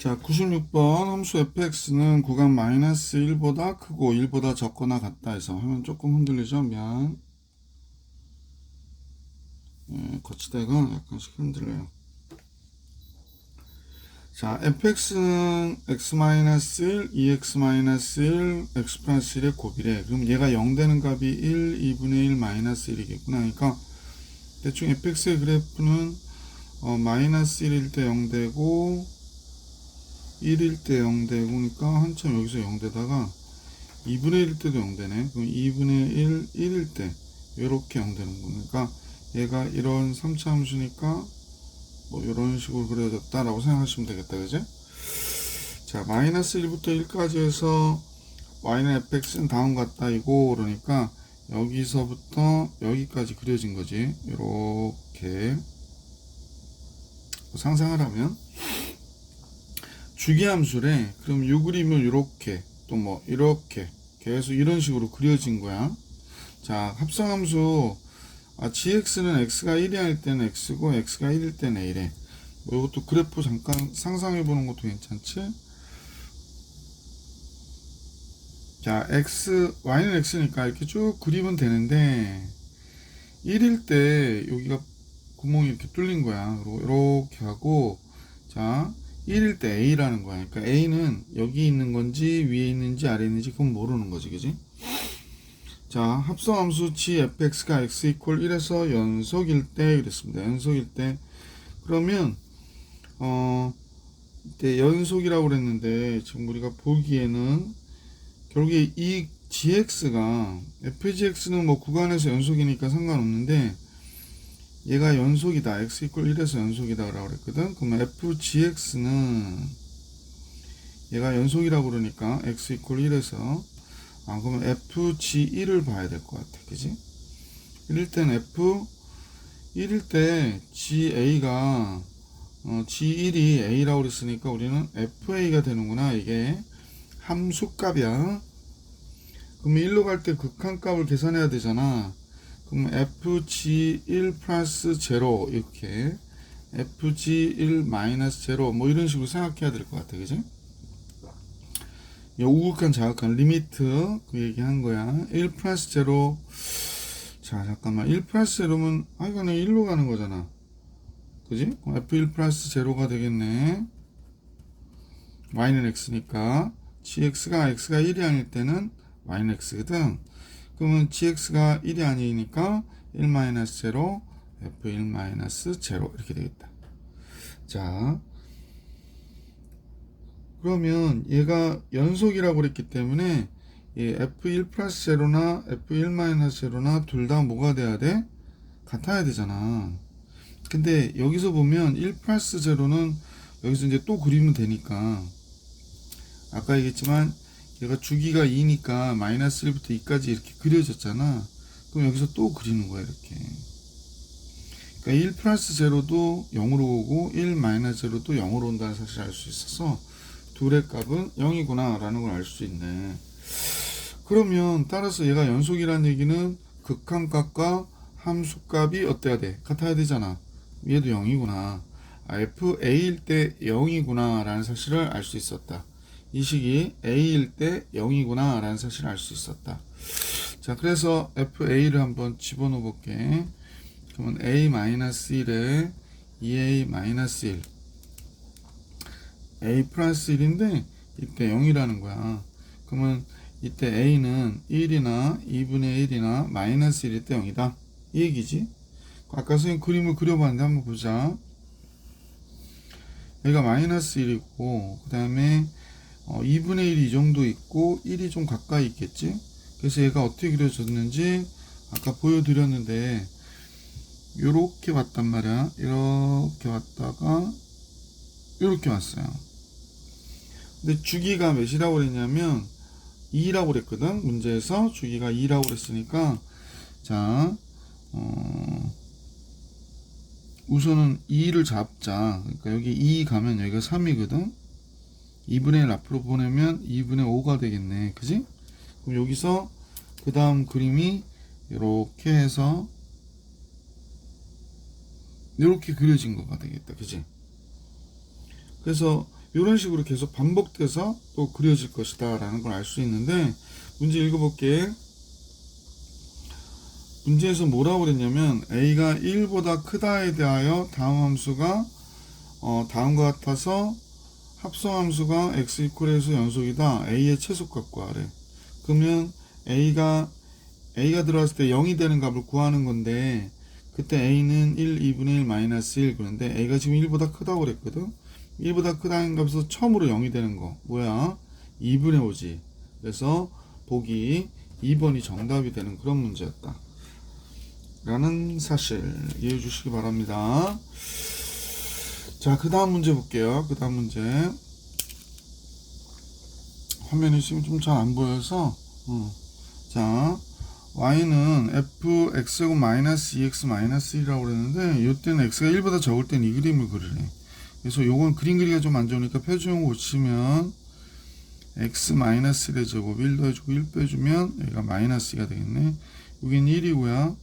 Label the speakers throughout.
Speaker 1: 자, 96번 함수 fx는 구간 마이너스 1보다 크고 1보다 적거나 같다 해서 화면 조금 흔들리죠? 미안. 거치대가 약간씩 흔들려요. 자, fx는 x-1, 2x-1, x 플러스 1의 곱이래. 그럼 얘가 0 되는 값이 1, 2분의 1, 마이너스 1이겠구나. 그러니까 대충 fx의 그래프는 마이너스 1일 때 0 되고 1일 때 0 되고, 그러니까 한참 여기서 0 되다가 2분의 1일 때도 0 되네. 그럼 2분의 1, 1일 때 이렇게 0 되는 거니까 얘가 이런 3차 함수니까 뭐 이런 식으로 그려졌다라고 생각하시면 되겠다, 그죠? 자, 마이너스 1부터 1까지 해서 y는 fx는 다음과 같다 이고, 그러니까 여기서부터 여기까지 그려진 거지. 이렇게 상상을 하면 주기함수래. 그럼 요 그림을 이렇게 또 뭐 이렇게 계속 이런 식으로 그려진 거야. 자, 합성함수 gx는 x가 1이 아닐 때는 x고 x가 1일 때는 a래. 뭐 이것도 그래프 잠깐 상상해 보는 것도 괜찮지? 자, y는 x니까 이렇게 쭉 그리면 되는데 1일 때 여기가 구멍이 이렇게 뚫린 거야. 그리고 이렇게 하고, 자, 1일 때 a라는 거야. 그러니까 a는 여기 있는 건지 위에 있는지 아래에 있는지 그건 모르는 거지, 그지? 자, 합성함수 gfx가 x 이퀄 1에서 연속일 때 그랬습니다. 연속일 때 그러면 이때 연속이라고 그랬는데 지금 우리가 보기에는 결국에 이 gx가 fgx는 뭐 구간에서 연속이니까 상관없는데 얘가 연속이다. x 이퀄 1에서 연속이다 라고 그랬거든. 그러면 fgx는 얘가 연속이라고 그러니까 x 이퀄 1에서 그러면 fg1을 봐야 될 것 같아. 그지? 1일 때는 1일 때 ga가 g1이 a라고 그랬으니까 우리는 fa가 되는구나. 이게 함수값이야. 그러면 1로 갈 때 극한값을 계산해야 되잖아. 그럼 fg1 플러스 0 이렇게 fg1 마이너스 0 뭐 이런 식으로 생각해야 될 것 같아. 그지? 우극한 자극한 리미트 그 얘기 한 거야. 1 플러스 0. 자, 잠깐만. 1 플러스 0면 이거는 1로 가는 거잖아. 그지? f1 플러스 0가 되겠네. y는 x니까 gx가 x가 1이 아닐 때는 y는 x거든. 그러면 gx가 1이 아니니까 1 마이너스 0 f1 마이너스 0 이렇게 되겠다. 자, 그러면 얘가 연속이라고 그랬기 때문에 f1 플러스 0나 f1 마이너스 0나 둘 다 뭐가 돼야 돼? 같아야 되잖아. 근데 여기서 보면 1 플러스 0는 여기서 이제 또 그리면 되니까 아까 얘기했지만 얘가 주기가 2니까 마이너스 1부터 2까지 이렇게 그려졌잖아. 그럼 여기서 또 그리는 거야, 이렇게. 그러니까 1 플러스 0도 0으로 오고 1 마이너스 0도 0으로 온다는 사실을 알 수 있어서 둘의 값은 0이구나 라는 걸 알 수 있네. 그러면 따라서 얘가 연속이라는 얘기는 극한값과 함수값이 어때야 돼? 같아야 되잖아. 얘도 0이구나. fa일 때 0이구나 라는 사실을 알 수 있었다. 이 식이 a일 때 0이구나 라는 사실을 알 수 있었다. 자, 그래서 fa를 한번 집어넣어 볼게. 그러면 a-1에 2a-1 a 플러스 1인데 이때 0이라는 거야. 그러면 이때 a는 1이나 2분의 1이나 마이너스 1일 때 0이다. 이 얘기지. 아까 선생님 그림을 그려봤는데 한번 보자. 여기가 마이너스 1이고 그 다음에 2분의 1이 이 정도 있고 1이 좀 가까이 있겠지. 그래서 얘가 어떻게 그려졌는지 아까 보여드렸는데 요렇게 왔단 말이야. 이렇게 왔다가 이렇게 왔어요. 근데 주기가 몇이라고 그랬냐면 2라고 그랬거든. 문제에서 주기가 2라고 그랬으니까 자 우선은 2를 잡자. 그러니까 여기 2 가면 여기가 3이거든. 2분의 1 앞으로 보내면 2분의 5가 되겠네. 그지? 그럼 여기서 그 다음 그림이 이렇게 해서 이렇게 그려진 거가 되겠다. 그지? 그래서 이런 식으로 계속 반복돼서 또 그려질 것이다 라는 걸 알 수 있는데, 문제 읽어볼게. 문제에서 뭐라고 그랬냐면 a가 1보다 크다에 대하여 다음 함수가 다음과 같아서 합성함수가 x 이퀄에서 연속이다. a의 최소값 구하래. 그러면 a가 들어왔을 때 0이 되는 값을 구하는 건데, 그때 a는 1, 2분의 1, 마이너스 1. 그런데 a가 지금 1보다 크다고 그랬거든. 1보다 크다는 값에서 처음으로 0이 되는 거 뭐야? 2분의 5지. 그래서 보기 2번이 정답이 되는 그런 문제였다 라는 사실 이해해 주시기 바랍니다. 자, 그 다음 문제 볼게요. 그 다음 문제. 화면이 지금 좀 잘 안 보여서 자, y는 fx제곱 마이너스 2x 마이너스 1이라고 그랬는데, 이때는 x가 1보다 적을 땐 이 그림을 그리네. 그래서 요건 그림 그리기가 좀 안 좋으니까 표준형 고치면 x 마이너스 1의 제곱 1 더해주고 1 빼주면 여기가 마이너스 2가 되겠네. 여긴 1이고요.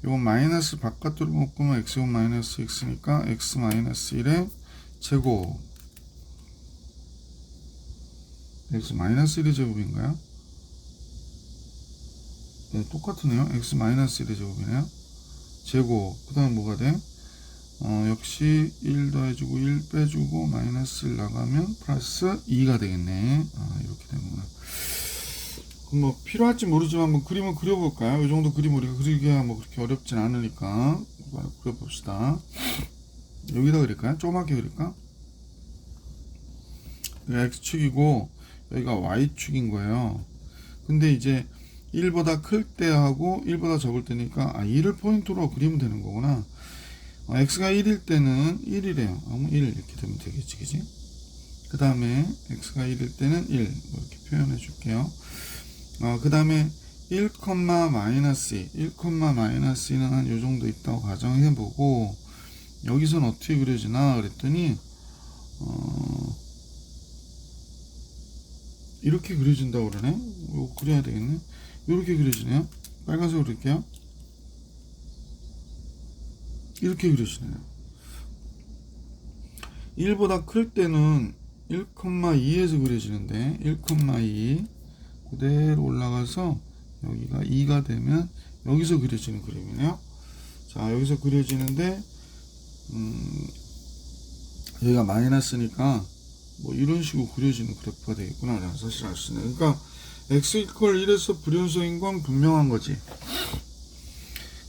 Speaker 1: 요건 마이너스 바깥으로 묶으면 x제곱 마이너스 x니까 x 마이너스 1의 제곱, x 마이너스 1의 제곱인가요? 네, 똑같으네요. x 마이너스 1의 제곱이네요. 제곱, 그 다음 뭐가 돼? 역시 1 더해주고 1 빼주고 마이너스 1 나가면 플러스 2가 되겠네. 이렇게 되는구나. 그럼 뭐 필요할지 모르지만 한번 그림을 그려볼까요? 이 정도 그림 우리가 그리기가 뭐 그렇게 어렵진 않으니까 그려봅시다. 여기다 그릴까요? 조그맣게 그릴까? 여기가 x축이고 여기가 y축인 거예요. 근데 이제 1보다 클 때 하고 1보다 적을 때니까 2를 포인트로 그리면 되는 거구나. x가 1일 때는 1이래요. 1 이렇게 되면 되겠지, 그지? 그 다음에 x가 1일 때는 1 뭐 이렇게 표현해 줄게요. 그 다음에 1, 마이너스 2, 1, 마이너스 2는 한 요 정도 있다고 가정해 보고, 여기서는 어떻게 그려지나 그랬더니 이렇게 그려진다고 그러네. 이거 그려야 되겠네. 이렇게 그려지네요. 빨간색으로 그릴게요. 이렇게 그려지네요. 1보다 클 때는 1,2에서 그려지는데 1,2 그대로 올라가서 여기가 2가 되면 여기서 그려지는 그림이네요. 자, 여기서 그려지는데 여기가 마이너스니까 뭐 이런 식으로 그려지는 그래프가 되겠구나 라는 사실을 알 수 있네. 그러니까 x 이퀄 1에서 불연속인 건 분명한 거지.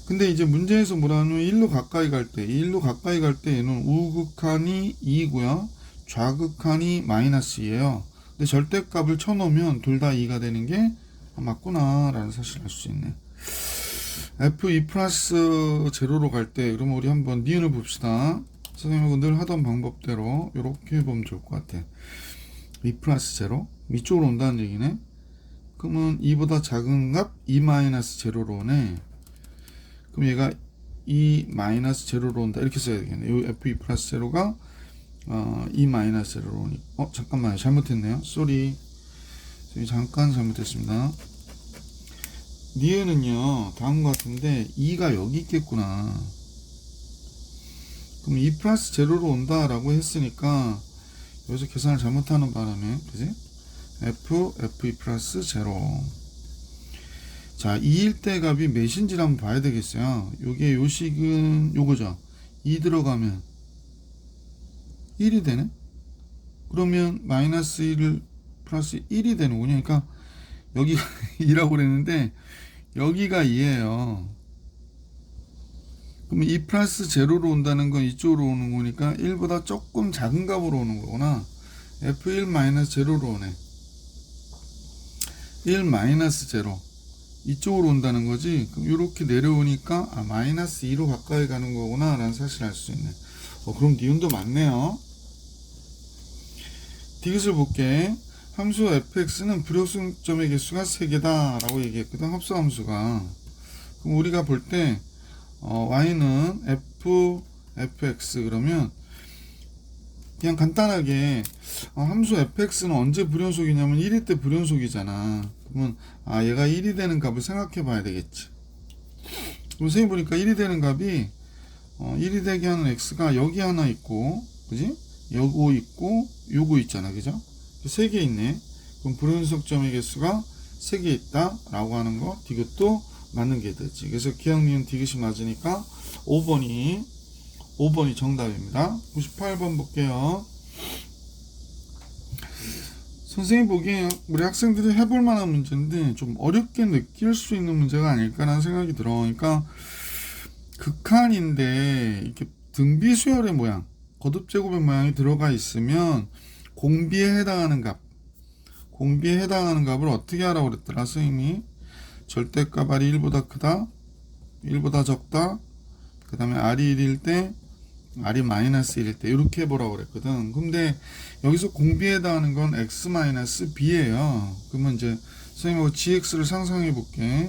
Speaker 1: 근데 이제 문제에서 뭐라면 1로 가까이 갈 때, 1로 가까이 갈 때 얘는 우극한이 2고요. 좌극한이 마이너스 2예요. 근데 절대값을 쳐놓으면 둘 다 2가 되는 게 맞구나 라는 사실을 알 수 있네. f2 플러스 제로로 갈 때, 그러면 우리 한번 니은을 봅시다. 선생님하고 늘 하던 방법대로 이렇게 보면 좋을 것 같아. 2 플러스 제로 이쪽으로 온다는 얘기네. 그러면 2보다 작은 값 2 마이너스 제로로 오네. 그럼 얘가 2 마이너스 제로로 온다 이렇게 써야 되겠네. 이 f2 플러스 제로가 2 마이너스 제로로 오니 잠깐만요, 잘못했네요. 쏘리, 잠깐 잘못했습니다. 니은은요 다음과 같은데 2가 여기 있겠구나. 그럼 2 플러스 제로로 온다 라고 했으니까 여기서 계산을 잘못하는 바람에, 그지? f2 플러스 제로. 자, 2일 때 값이 몇인지를 한번 봐야 되겠어요. 요게 요식은 요거죠. 2 들어가면 1이 되네. 그러면 마이너스 1을 플러스 1이 되는군요. 그러니까 여기가 2라고 그랬는데 여기가 2예요. 그럼 2 플러스 제로로 온다는 건 이쪽으로 오는 거니까 1보다 조금 작은 값으로 오는 거구나. f1 마이너스 제로로 오네. 1 마이너스 제로 이쪽으로 온다는 거지. 그럼 이렇게 내려오니까 마이너스 2로 가까이 가는 거구나 라는 사실을 알 수 있네. 그럼 니은도 맞네요. 디귿을 볼게. 함수 fx는 불협승점의 개수가 3개다 라고 얘기했거든, 합수함수가. 그럼 우리가 볼 때 y는 fx 그러면 그냥 간단하게 함수 fx는 언제 불연속이냐면 1일 때 불연속이잖아. 그러면 얘가 1이 되는 값을 생각해 봐야 되겠지. 그럼 선생님 보니까 1이 되는 값이 1이 되게 하는 x가 여기 하나 있고, 그지? 요거 있고 요거 있잖아, 그죠? 세 개 있네. 그럼 불연속점의 개수가 3개 있다 라고 하는 거, 이것도 맞는 게 되지. 그래서 기억, 니은, 디귿이 맞으니까 5번이 정답입니다. 98번 볼게요. 선생님 보기에 우리 학생들이 해볼 만한 문제인데 좀 어렵게 느낄 수 있는 문제가 아닐까라는 생각이 들어. 그러니까 극한인데 이렇게 등비수열의 모양, 거듭제곱의 모양이 들어가 있으면 공비에 해당하는 값을 어떻게 하라고 그랬더라 선생님이? 절대값 R이 1보다 크다, 1보다 적다, 그 다음에 R이 1일 때, R이 마이너스 1일 때 이렇게 해보라고 그랬거든. 근데 여기서 공비에 해당하는 건 x-b예요. 그러면 이제 선생님하고 gx를 상상해 볼게.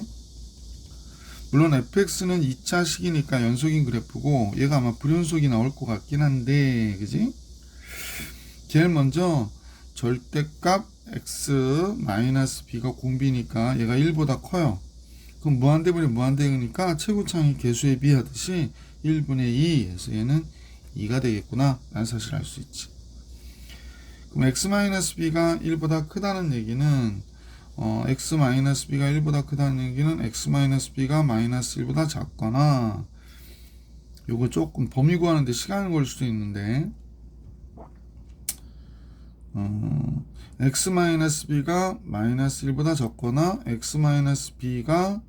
Speaker 1: 물론 fx는 2차식이니까 연속인 그래프고 얘가 아마 불연속이 나올 것 같긴 한데, 그지? 제일 먼저 절대값 x-b가 공비니까 얘가 1보다 커요. 그럼 무한대분의 무한대니까 최고차항이 개수에 비하듯이 1분의 2에서 얘는 2가 되겠구나 라는 사실을 알 수 있지. 그럼 x-b가 1보다 크다는 얘기는 x-b가 1보다 크다는 얘기는 x-b가 마이너스 1보다 작거나, 요거 조금 범위 구하는데 시간을 걸 수도 있는데 x-b가 마이너스 1보다 적거나 x-b가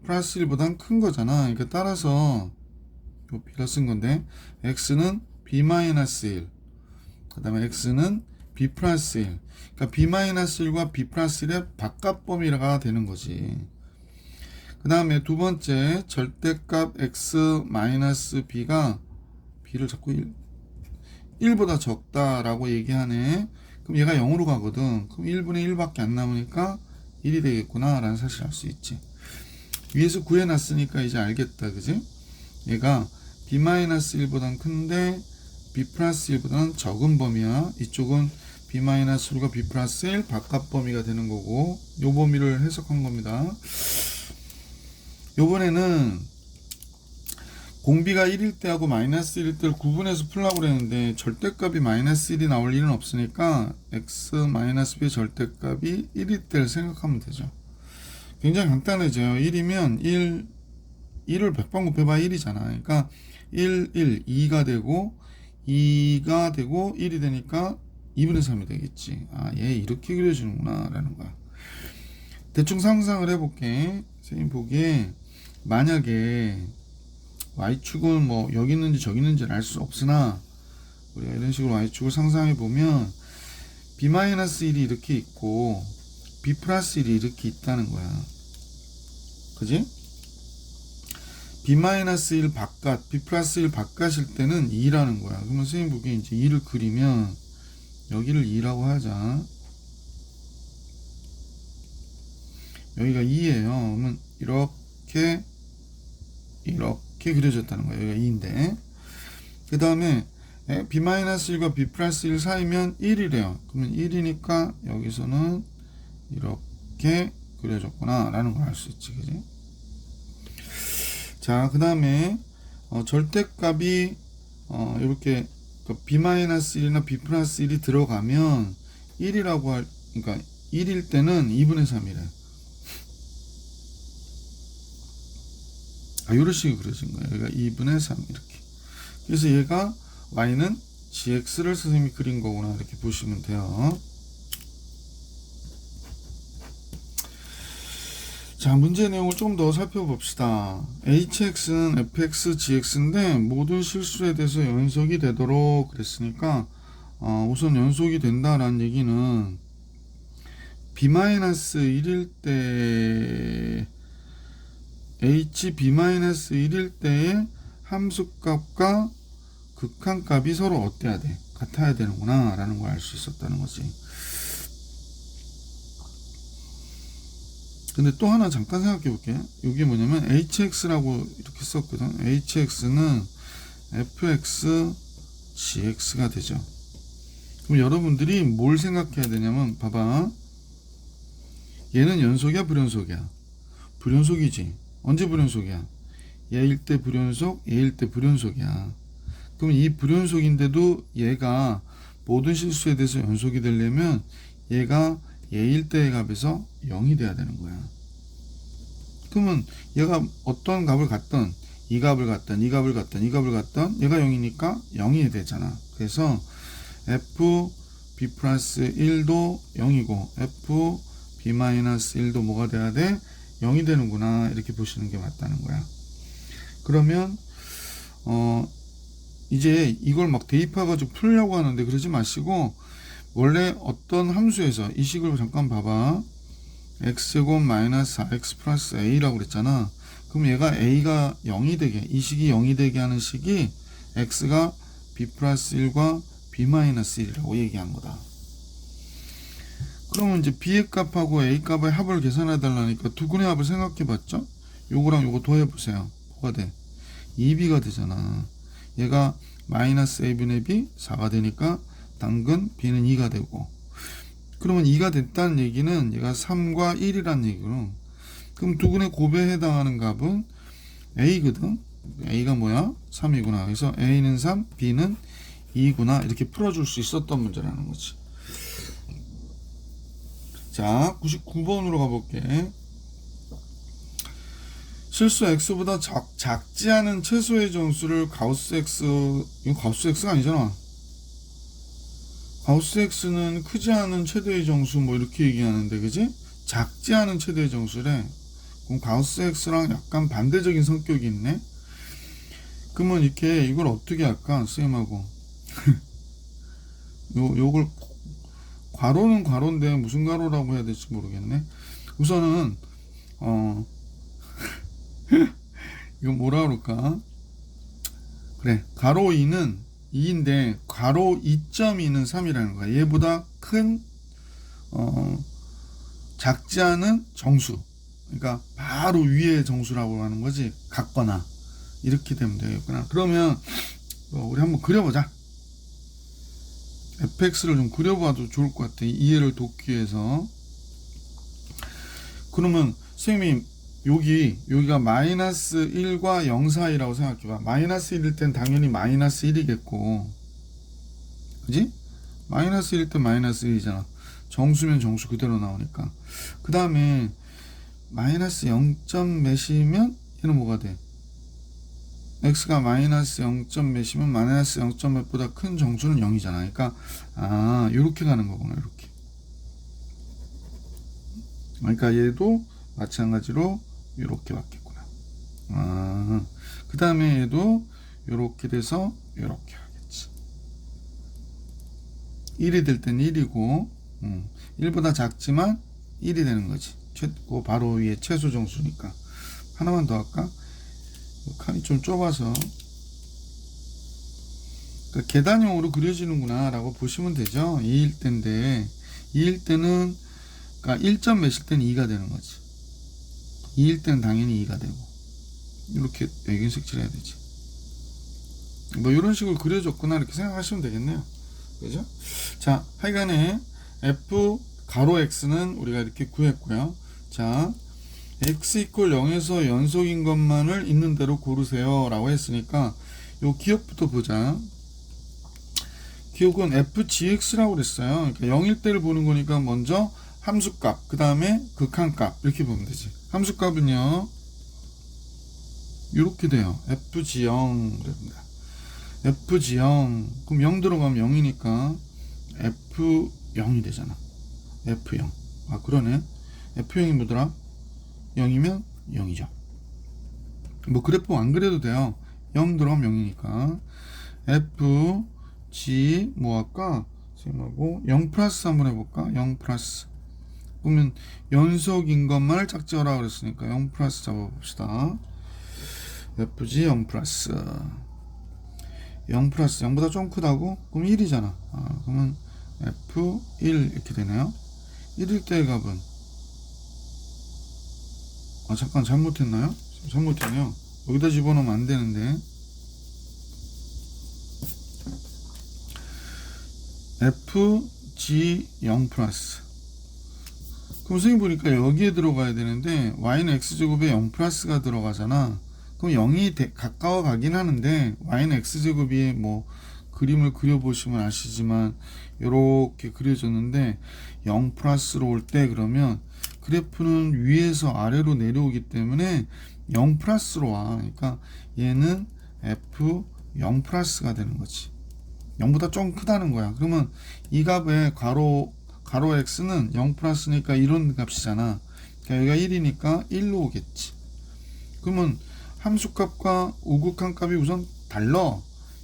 Speaker 1: 플러스 1보다 큰 거잖아. 그러니까 따라서 요 b가 쓴 건데 x는 b-1, 그 다음에 x는 b 플러스 1. 그러니까 b-1과 b 플러스 1의 바깥 범위가 되는 거지. 그 다음에 두 번째 절대값 x-b가 b를 자꾸 1보다 적다라고 얘기하네. 그럼 얘가 0으로 가거든. 그럼 1분의 1밖에 안 남으니까 1이 되겠구나 라는 사실을 알 수 있지. 위에서 구해놨으니까 이제 알겠다, 그지? 얘가 b-1보단 큰데 b 플러스 1보다는 적은 범위야. 이쪽은 b-1과 b 플러스 1 바깥 범위가 되는 거고, 요 범위를 해석한 겁니다. 요번에는 공비가 1일 때하고 마이너스 1일 때를 구분해서 풀라고 그랬는데 절대값이 마이너스 1이 나올 일은 없으니까 x-b의 절대값이 1일 때를 생각하면 되죠. 굉장히 간단해져요. 1이면 1을 100번 곱해봐 1이잖아. 그러니까 1, 2가 되고 2가 되고 1이 되니까 2분의 3이 되겠지. 아, 얘 이렇게 그려지는구나 라는 거야. 대충 상상을 해볼게. 선생님 보기에 만약에 y축은 뭐 여기 있는지 저기 있는지는 알 수 없으나 우리가 이런 식으로 y축을 상상해 보면 b-1이 이렇게 있고 b 플러스 1이 이렇게 있다는 거야. 그지? b-1 바깥, b 플러스 1 바깥일 때는 2라는 거야. 그러면 선생님 보기에 이제 2를 그리면 여기를 2라고 하자. 여기가 2예요. 그러면 이렇게 그려졌다는 거예요. 여기가 2인데. 그 다음에 b-1과 b 플러스 1 사이면 1이래요. 그러면 1이니까 여기서는 이렇게 그려졌구나 라는 걸 알 수 있지. 그지? 자, 그 다음에 절대값이 이렇게 b-1이나 b 플러스 1이 들어가면 1이라고 그러니까 1일 때는 2분의 3이래. 이런 식으로 그려진 거예요. 여기가 2분의 3 이렇게. 그래서 얘가 y는 gx를 선생님이 그린 거구나 이렇게 보시면 돼요. 자, 문제 내용을 좀 더 살펴봅시다. hx는 fx, gx인데 모든 실수에 대해서 연속이 되도록 그랬으니까 우선 연속이 된다라는 얘기는 b-1일 때 b-1일 때의 함수값과 극한값이 서로 어때야 돼? 같아야 되는구나 라는 걸 알 수 있었다는 거지. 근데 또 하나 잠깐 생각해 볼게. 이게 뭐냐면 hx라고 이렇게 썼거든. hx는 fx gx가 되죠. 그럼 여러분들이 뭘 생각해야 되냐면 봐봐. 얘는 연속이야 불연속이야? 불연속이지. 언제 불연속이야? 얘일 때 불연속, 얘일 때 불연속이야. 그럼 이 불연속인데도 얘가 모든 실수에 대해서 연속이 되려면 얘가 얘일 때의 값에서 0이 돼야 되는 거야. 그러면 얘가 어떤 값을 갖던 이 값을 갖던 이 값을 갖던 이 값을 갖던 얘가 0이니까 0이 되잖아. 그래서 f b 플러스 1도 0이고 f b 마이너스 1도 뭐가 돼야 돼? 0이 되는구나. 이렇게 보시는 게 맞다는 거야. 그러면 이제 이걸 막 대입해가지고 풀려고 하는데 그러지 마시고 원래 어떤 함수에서 이 식을 잠깐 봐봐. x제곱 마이너스 4x 플러스 a라고 그랬잖아. 그럼 얘가 a가 0이 되게, 이 식이 0이 되게 하는 식이 x가 b 플러스 1과 b 마이너스 1이라고 얘기한 거다. 그러면 이제 b의 값하고 a 값의 합을 계산해 달라니까 두근의 합을 생각해 봤죠? 요거랑 요거 더해 보세요. 뭐가 돼? 2b가 되잖아. 얘가 마이너스 a분의 b 4가 되니까 당근 b는 2가 되고, 그러면 2가 됐다는 얘기는 얘가 3과 1이란 얘기로, 그럼 두근의 곱에 해당하는 값은 a거든. a가 뭐야? 3이구나. 그래서 a는 3, b는 2구나. 이렇게 풀어줄 수 있었던 문제라는 거지. 자, 99번으로 가볼게. 실수 x보다 작지 않은 최소의 정수를 가우스 x, 이거 가우스 x가 아니잖아. 가우스 x는 크지 않은 최대의 정수 뭐 이렇게 얘기하는데, 그지? 작지 않은 최대의 정수래. 그럼 가우스 x랑 약간 반대적인 성격이 있네. 그러면 이렇게 이걸 어떻게 할까? 쌤하고 요걸 괄호는 괄호인데 무슨 괄호라고 해야 될지 모르겠네. 우선은 이거 뭐라 그럴까? 그래, 가로 2는 2인데 가로 2.2는 3이라는 거야. 얘보다 큰 작지 않은 정수, 그러니까 바로 위의 정수라고 하는 거지. 같거나 이렇게 되면 되겠구나. 그러면 우리 한번 그려보자. fx를 좀 그려봐도 좋을 것 같아. 이해를 돕기 위해서. 그러면 선생님 여기가 마이너스 1과 0 사이라고 생각해봐. 마이너스 1일 땐 당연히 마이너스 1이겠고, 그지? 마이너스 1일 땐 마이너스 1이잖아. 정수면 정수 그대로 나오니까. 그 다음에 마이너스 0점 몇이면 얘는 뭐가 돼? x가 마이너스 0점 몇이면 마이너스 0점 몇보다 큰 정수는 0이잖아. 그러니까 요렇게 가는 거구나. 요렇게. 그러니까 얘도 마찬가지로 요렇게 바뀌었구나. 그 다음에 얘도 요렇게 돼서 요렇게 하겠지. 1이 될 땐 1이고 1보다 작지만 1이 되는 거지. 그 바로 위에 최소 정수니까. 하나만 더 할까? 칸이 좀 좁아서, 그러니까 계단형으로 그려지는구나 라고 보시면 되죠. 2일 때인데 2일 때는 그러니까 1점 몇일 때는 2가 되는 거지. 2일 때는 당연히 2가 되고, 이렇게 애견 색칠해야 되지. 뭐 이런 식으로 그려줬구나 이렇게 생각하시면 되겠네요. 그죠? 자, 하여간에 f 가로 x는 우리가 이렇게 구했고요. 자, x 이퀄 0에서 연속인 것만을 있는 대로 고르세요 라고 했으니까 요 기억부터 보자. 기억은 fgx라고 그랬어요. 그러니까 0일 때를 보는 거니까 먼저 함수값, 그 다음에 극한값 이렇게 보면 되지. 함수값은요 이렇게 돼요. fg0 그럽니다. fg0 그럼 0 들어가면 0이니까 f0이 되잖아. f0. 그러네. f0이 뭐더라? 0이면 0이죠. 뭐 그래프 안 그래도 돼요. 0 들어가면 0이니까 f g 뭐 할까? 선생님하고 0 플러스 한번 해볼까? 0 플러스. 그러면 연속인 것만을 짝지어라 그랬으니까 0 플러스 잡아봅시다. fg 0 플러스 0 플러스 0보다 좀 크다고? 그럼 1이잖아. 그러면 f1 이렇게 되네요. 1일 때의 값은 잠깐 잘못했나요? 잘못했네요. 여기다 집어넣으면 안 되는데. fg0 플러스. 그럼 선생님 보니까 여기에 들어가야 되는데 y는 x제곱에 0 플러스가 들어가잖아. 그럼 0이 가까워 가긴 하는데 y는 x제곱이 뭐 그림을 그려보시면 아시지만 이렇게 그려졌는데 0 플러스로 올 때 그러면 그래프는 위에서 아래로 내려오기 때문에 0 플러스로 와. 그러니까 얘는 F 0 플러스가 되는 거지. 0보다 좀 크다는 거야. 그러면 이 값의 가로 x는 0 플러스니까 이런 값이잖아. 그러니까 여기가 1이니까 1로 오겠지. 그러면 함수값과 우극한 값이 우선 달라.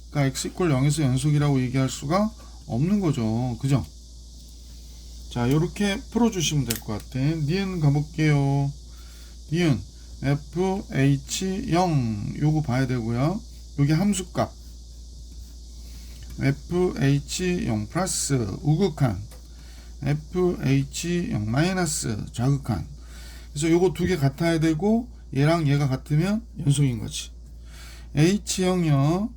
Speaker 1: 그러니까 x 이퀄 0에서 연속이라고 얘기할 수가 없는 거죠. 그죠? 자, 요렇게 풀어주시면 될 것 같아. 니은 가볼게요. 니은 fh0 요거 봐야 되고요. 요게 함수값 fh0 플러스 우극한 fh0 마이너스 좌극한. 그래서 요거 두 개 같아야 되고 얘랑 얘가 같으면 연속인 거지. h0이요.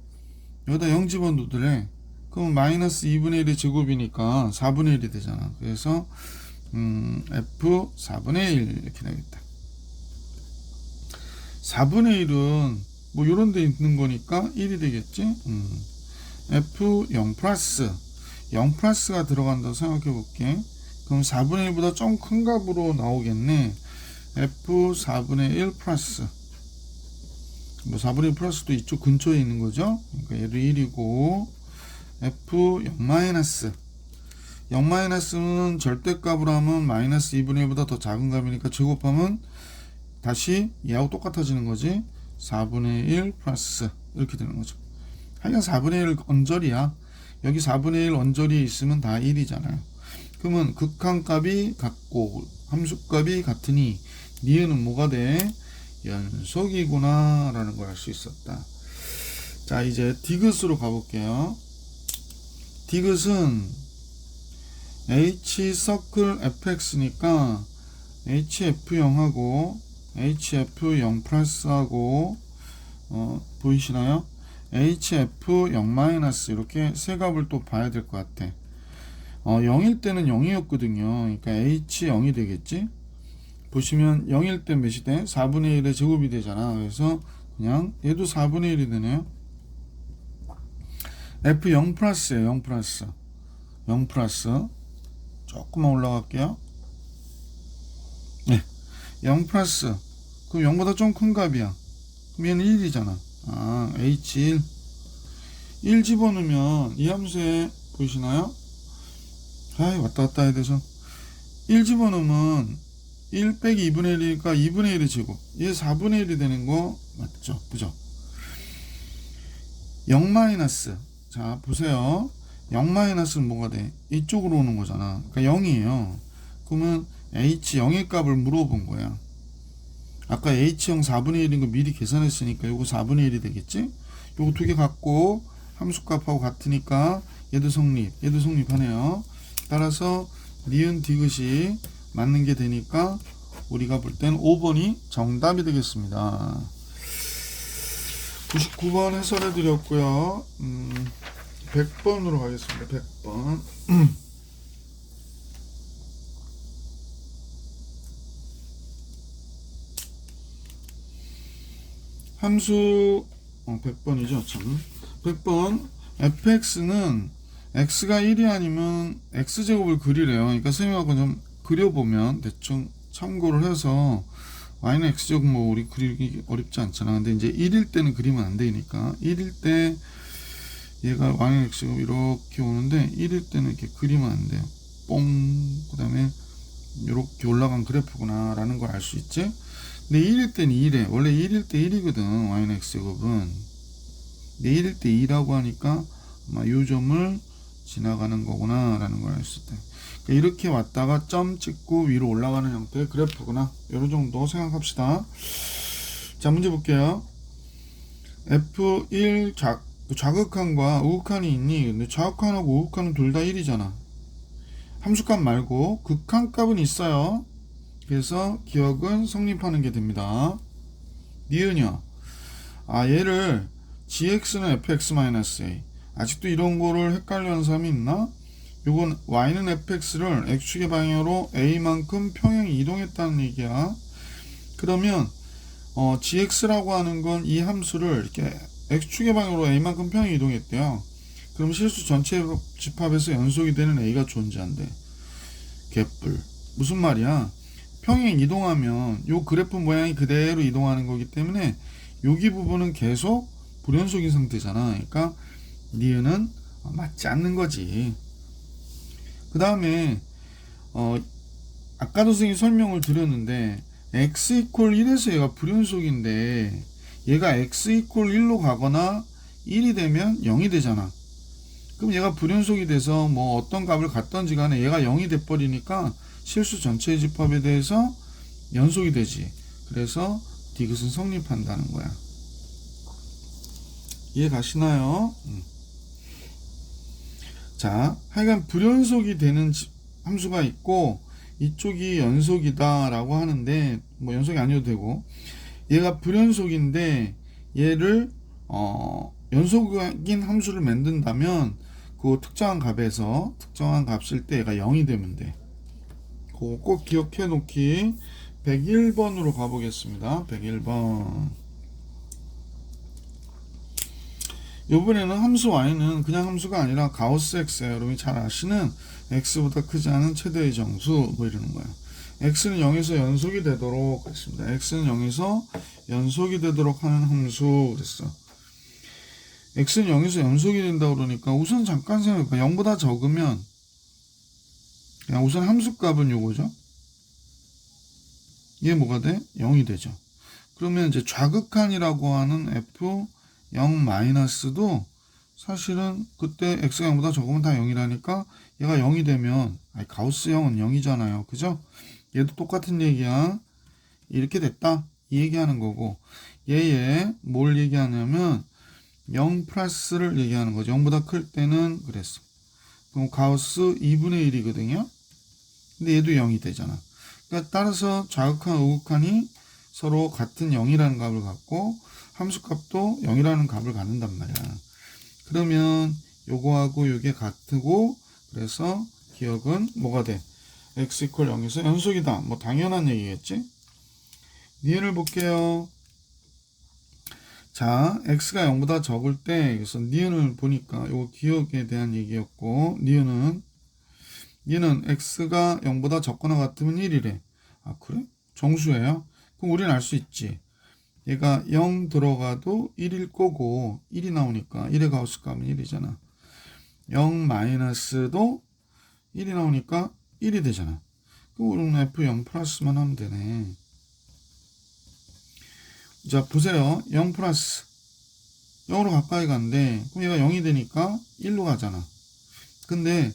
Speaker 1: 여기다 0 집어넣으래. 그럼 마이너스 2분의 1의 제곱이니까 4분의 1이 되잖아. 그래서 f 4분의 1 이렇게 되겠다. 4분의 1은 뭐 요런 데 있는 거니까 1이 되겠지. f 0 플러스 0 플러스가 들어간다고 생각해 볼게. 그럼 4분의 1보다 좀 큰 값으로 나오겠네. f 4분의 1 플러스 뭐 4분의 1 플러스도 이쪽 근처에 있는 거죠. 그러니까 얘도 1이고 f 0 마이너스 0 마이너스는 절대값으로 하면 마이너스 2분의 1보다 더 작은 값이니까 제곱하면 다시 얘하고 똑같아지는 거지. 4분의 1 플러스 이렇게 되는 거죠. 하여간 4분의 1 언저리야. 여기 4분의 1 언저리에 있으면 다 1이잖아요. 그러면 극한값이 같고 함수값이 같으니 니은은 뭐가 돼? 연속이구나 라는 걸 알 수 있었다. 자, 이제 디귿으로 가볼게요. 디귿은 h 서클 fx니까 hf0하고 hf0 플러스하고 보이시나요? hf0 마이너스 이렇게 세 값을 또 봐야 될 것 같아. 0일 때는 0이었거든요. 그러니까 h0이 되겠지. 보시면 0일 때 몇이 돼? 4분의 1의 제곱이 되잖아. 그래서 그냥 얘도 4분의 1이 되네요. f0 플러스에요. 0 플러스 0 플러스 조금만 올라갈게요. 네, 0 플러스 그럼 0보다 좀 큰 값이야. 그럼 얘는 1이잖아. 아, h1 1 집어넣으면 이 함수에 보이시나요? 아이, 왔다 갔다 해야 돼서 1 집어넣으면 1 빼기 2분의 1이니까 2분의 1의 제곱. 얘 4분의 1이 되는 거 맞죠? 그죠? 0 마이너스. 자, 보세요. 0 마이너스는 뭐가 돼? 이쪽으로 오는 거잖아. 그러니까 0이에요. 그러면 h0의 값을 물어본 거야. 아까 h0 4분의 1인 거 미리 계산했으니까 요거 4분의 1이 되겠지? 요거 두 개 갖고 함수값하고 같으니까 얘도 성립하네요. 따라서 니은 디귿이 맞는 게 되니까 우리가 볼 땐 5번이 정답이 되겠습니다. 99번 해설해 드렸고요. 100번으로 가겠습니다. 100번. 함수 100번이죠. 참. 100번 fx는 x가 1이 아니면 x제곱을 그리래요. 그러니까 선생님하고 좀 그려보면 대충 참고를 해서 y는 x제곱 뭐 우리 그리기 어렵지 않잖아. 근데 이제 1일 때는 그리면 안 되니까 1일 때 얘가 y는 x제곱 이렇게 오는데 1일 때는 이렇게 그리면 안 돼요. 뽕. 그 다음에 이렇게 올라간 그래프구나 라는 걸 알 수 있지. 근데 1일 때는 2래. 원래 1일 때 1이거든. y는 x제곱은. 근데 1일 때 2라고 하니까 아마 이 점을 지나가는 거구나 라는 걸 알 수 있다. 그러니까 이렇게 왔다가 점 찍고 위로 올라가는 형태의 그래프구나. 이런 정도 생각합시다. 자, 문제 볼게요. F1 좌극한과 우극한이 있니? 근데 좌극한하고 우극한은 둘 다 1이잖아. 함수값 말고 극한값은 있어요. 그래서 기억은 성립하는 게 됩니다. 니은이요. 아, 얘를 gx는 fx-a. 아직도 이런 거를 헷갈려하는 사람이 있나? 요건 y는 fx를 x축의 방향으로 a만큼 평행이 이동했다는 얘기야. 그러면 gx라고 하는 건 이 함수를 이렇게 x축의 방향으로 a만큼 평행이 이동했대요. 그럼 실수 전체 집합에서 연속이 되는 A가 존재한대. 개뿔. 무슨 말이야? 평행 이동하면 요 그래프 모양이 그대로 이동하는 거기 때문에 여기 부분은 계속 불연속인 상태잖아. 그러니까 니은은 맞지 않는 거지. 그 다음에 아까도 선생님이 설명을 드렸는데 x 이퀄 1에서 얘가 불연속인데 얘가 x 이퀄 1로 가거나 1이 되면 0이 되잖아. 그럼 얘가 불연속이 돼서 뭐 어떤 값을 갖던지 간에 얘가 0이 돼버리니까 실수 전체의 집합에 대해서 연속이 되지. 그래서 디귿은 성립한다는 거야. 이해 가시나요? 자, 하여간 불연속이 되는 함수가 있고 이쪽이 연속이다 라고 하는데 뭐 연속이 아니어도 되고 얘가 불연속인데 얘를 연속인 함수를 만든다면 그 특정한 값에서 특정한 값일 때 얘가 0이 되면 돼. 그거 꼭 기억해 놓기. 101번으로 가보겠습니다. 101번. 이번에는 함수 y는 그냥 함수가 아니라 가우스 x예요. 여러분이 잘 아시는 x보다 크지 않은 최대의 정수 뭐 이러는 거예요. x는 0에서 연속이 되도록 했습니다. x는 0에서 연속이 되도록 하는 함수 그랬어. x는 0에서 연속이 된다 그러니까 우선 잠깐 생각해봐. 0보다 적으면 그냥 우선 함수값은 요거죠. 얘 뭐가 돼? 0이 되죠. 그러면 이제 좌극한이라고 하는 f0-도 사실은 그때 x가 0보다 적으면 다 0이라니까 얘가 0이 되면 가우스형은 0이잖아요. 그죠? 얘도 똑같은 얘기야. 이렇게 됐다. 이 얘기하는 거고 얘에 뭘 얘기하냐면 0 플러스를 얘기하는 거죠. 0보다 클 때는 그랬어. 그럼 가우스 2분의 1이거든요. 근데 얘도 0이 되잖아. 그러니까 따라서 좌극한, 우극한이 서로 같은 0이라는 값을 갖고 함수값도 0이라는 값을 갖는단 말이야. 그러면 요거하고 요게 같고 그래서 기억은 뭐가 돼? x 이퀄 0에서 연속이다. 뭐 당연한 얘기겠지? 니은을 볼게요. 자, x가 0보다 적을 때 그래서 니은을 보니까 요거 기억에 대한 얘기였고 니은은 x가 0보다 적거나 같으면 1이래. 아 그래? 정수예요? 그럼 우리는 알 수 있지. 얘가 0 들어가도 1일 거고 1이 나오니까 1의 가우스 값은 1이잖아. 0 마이너스도 1이 나오니까 1이 되잖아. 그럼 우리는 f0 플러스만 하면 되네. 자 보세요. 0 플러스 0으로 가까이 간대. 그럼 얘가 0이 되니까 1로 가잖아. 근데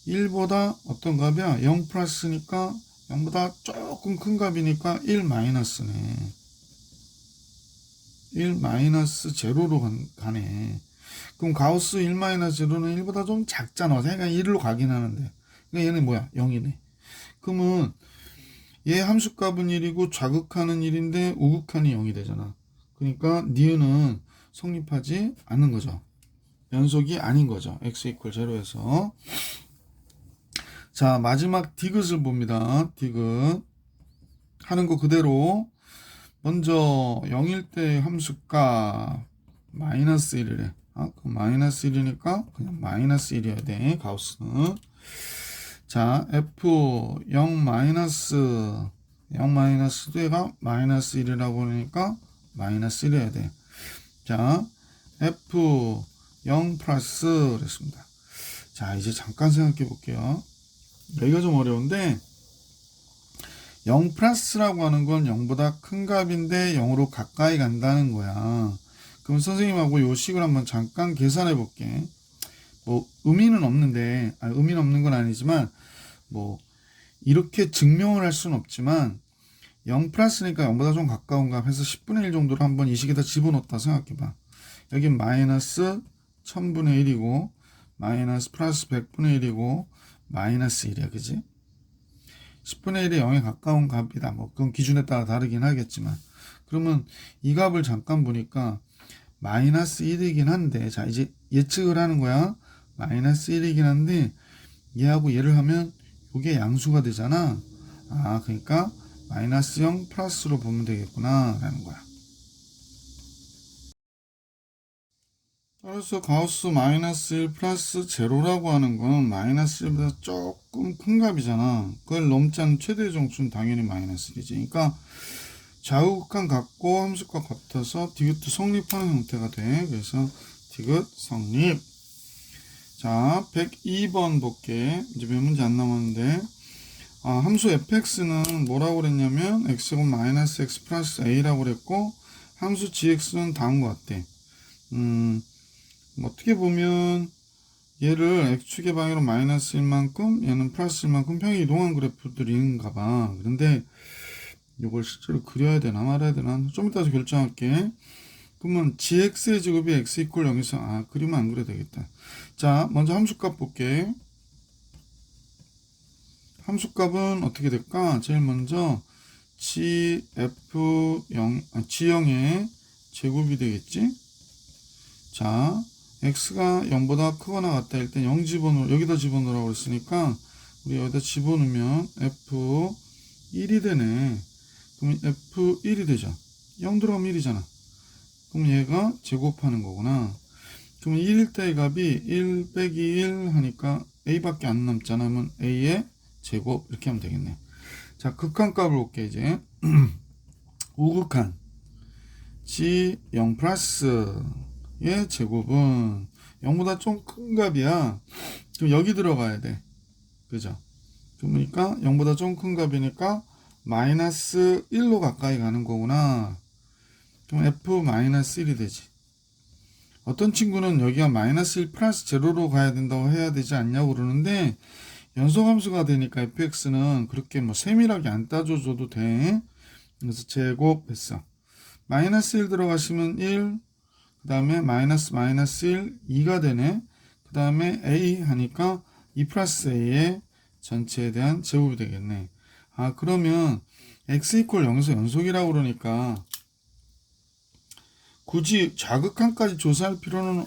Speaker 1: 1보다 어떤 값이야? 0 플러스니까 0보다 조금 큰 값이니까 1 마이너스네. 1 마이너스 제로로 가네. 그럼 가우스 1 마이너스 제로는 1보다 좀 작잖아. 그러니까 1로 가긴 하는데. 그러니까 얘는 뭐야? 0이네. 그러면 얘 함수값은 1이고 좌극한은 1인데 우극한이 0이 되잖아. 그러니까 니은은 성립하지 않는 거죠. 연속이 아닌 거죠. x 이퀄 제로에서. 자, 마지막 디귿을 봅니다. 디귿. 하는 거 그대로. 먼저 0일 때 함수값 마이너스 1이래. 그럼 마이너스 1이니까 그냥 마이너스 1이어야 돼. 가우스는. 자, f0 마이너스 0 마이너스도 얘가 마이너스 1이라고 그러니까 마이너스 1이어야 돼. 자, f0 플러스 그랬습니다. 자, 이제 잠깐 생각해 볼게요. 여기가 좀 어려운데 0 플러스라고 하는 건 0보다 큰 값인데 0으로 가까이 간다는 거야. 그럼 선생님하고 요 식을 한번 잠깐 계산해 볼게. 뭐 의미는 없는데 의미는 없는 건 아니지만 뭐 이렇게 증명을 할 수는 없지만 0 플러스니까 0보다 좀 가까운 값 해서 10분의 1 정도로 한번 이 식에다 집어넣었다 생각해봐. 여기 마이너스 1000분의 1이고 마이너스 플러스 100분의 1이고 마이너스 1이야. 그지? 10분의 1이 0에 가까운 값이다. 뭐 그건 기준에 따라 다르긴 하겠지만 그러면 이 값을 잠깐 보니까 마이너스 1이긴 한데 자 이제 예측을 하는 거야. 마이너스 1이긴 한데 얘하고 얘를 하면 이게 양수가 되잖아. 그러니까 마이너스 0 플러스로 보면 되겠구나 라는 거야. 따라서 가우스 마이너스 1 플러스 제로라고 하는 건 마이너스 1보다 조금 큰 값이잖아. 그걸 넘지 않는 최대 정수는 당연히 마이너스 1이지. 그러니까 좌우극한 같고 함수과 같아서 디귿도 성립하는 형태가 돼. 그래서 디귿 성립. 자, 102번 볼게. 이제 몇 문제 안 남았는데, 함수 fx는 뭐라고 그랬냐면 x가 마이너스 x 플러스 a라고 그랬고, 함수 gx는 다음과 같대. 어떻게 보면 얘를 x축의 방향으로 마이너스 1만큼, 얘는 플러스 1만큼 평행 이동한 그래프들인가 봐. 그런데 이걸 실제로 그려야 되나 말아야 되나 좀 이따 결정할게. 그러면 gx의 제곱이 x 이퀄 0에서 그리면 안 그려도 되겠다. 자, 먼저 함수값 볼게. 함수값은 어떻게 될까? 제일 먼저 g0의 제곱이 되겠지? 자, x가 0보다 크거나 같다 할 때 0 집어넣어, 여기다 집어넣으라고 그랬으니까 우리 여기다 집어넣으면 f1이 되네. 그러면 f1이 되죠. 0 들어가면 1이잖아. 그럼 얘가 제곱하는 거구나. 그러면 1일 때의 값이 1 빼기 1 하니까 a밖에 안 남잖아. 그러면 a의 제곱 이렇게 하면 되겠네. 자, 극한값을 볼게 이제. 우극한 g0 플러스의 제곱은 0보다 좀 큰 값이야. 그럼 여기 들어가야 돼. 그죠? 그러니까 0보다 좀 큰 값이니까 마이너스 1로 가까이 가는 거구나. 그럼 f-1이 되지. 어떤 친구는 여기가 마이너스 1 플러스 제로로 가야 된다고 해야 되지 않냐고 그러는데, 연소함수가 되니까 fx는 그렇게 뭐 세밀하게 안 따져줘도 돼. 그래서 제곱했어. 마이너스 1 들어가시면 1, 그 다음에 마이너스 1, 2가 되네. 그 다음에 a 하니까 2 플러스 a의 전체에 대한 제곱이 되겠네. 그러면 x 이퀄 0에서 연속이라고 그러니까 굳이 자극한까지 조사할 필요는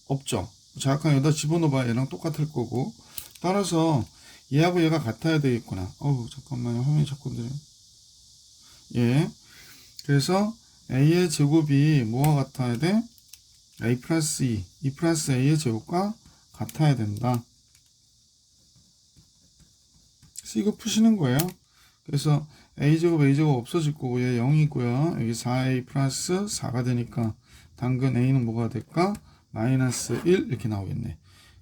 Speaker 1: 없죠. 자극한 여기다 집어넣어봐. 얘랑 똑같을 거고. 따라서 얘하고 얘가 같아야 되겠구나. 잠깐만요. 화면이 자꾸 들려. 예. 그래서 a의 제곱이 뭐와 같아야 돼? a 플러스 2 플러스 a의 제곱과 같아야 된다. 그래서 이거 푸시는 거예요. 그래서 a제곱 a제곱 없어질 거고 얘 0이고요. 여기 4a 플러스 4가 되니까 당근 a는 뭐가 될까? 마이너스 1 이렇게 나오겠네.